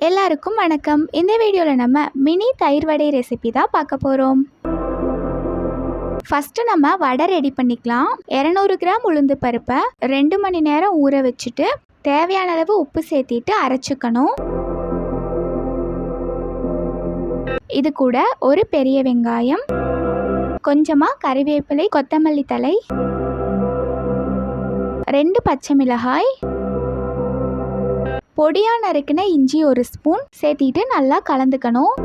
எல்லாருக்கும் வணக்கம். இந்த வீடியோவில் நம்ம மினி தயிர் வடை ரெசிபி தான் பார்க்க போகிறோம். ஃபஸ்ட்டு நம்ம வடை ரெடி பண்ணிக்கலாம். 200 கிராம் உளுந்து பருப்பை 2 மணி நேரம் ஊற வச்சுட்டு தேவையான அளவு உப்பு சேர்த்திட்டு அரைச்சிக்கணும். இது கூட ஒரு பெரிய வெங்காயம், கொஞ்சமாக கறிவேப்பிலை, கொத்தமல்லி தழை, 2 பச்சை மிளகாய், பொடியாக நறுக்கின இஞ்சி 1 ஸ்பூன் சேர்த்திட்டு நல்லா கலந்துக்கணும்.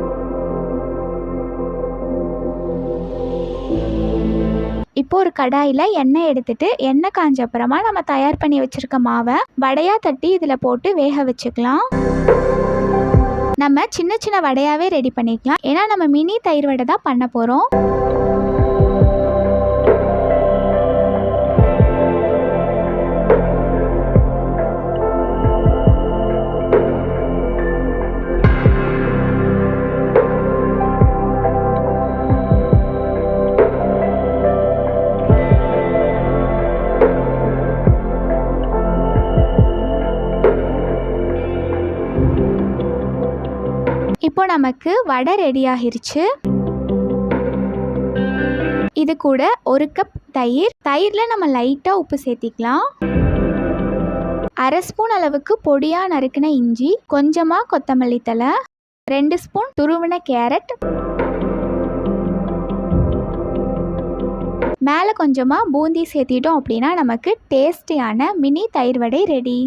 இப்போ ஒரு கடாயில் எண்ணெய் எடுத்துட்டு எண்ணெய் காஞ்ச அப்புறமா நம்ம தயார் பண்ணி வச்சுருக்க மாவை வடையாக தட்டி இதில் போட்டு வேக வச்சுக்கலாம். நம்ம சின்ன சின்ன வடையாகவே ரெடி பண்ணிக்கலாம், ஏன்னா நம்ம மினி தயிர் வடை தான் பண்ண போகிறோம். இப்போ நமக்கு வடை ரெடி ஆகிருச்சு. இது கூட 1 கப் தயிரில் நம்ம லைட்டாக உப்பு சேர்த்திக்கலாம். 1/2 ஸ்பூன் அளவுக்கு பொடியாக நறுக்கின இஞ்சி, கொஞ்சமாக கொத்தமல்லி தழை, 2 ஸ்பூன் துருவின கேரட், மேலே கொஞ்சமாக பூந்தி சேர்த்திட்டோம் அப்படின்னா நமக்கு டேஸ்டியான மினி தயிர் வடை ரெடி.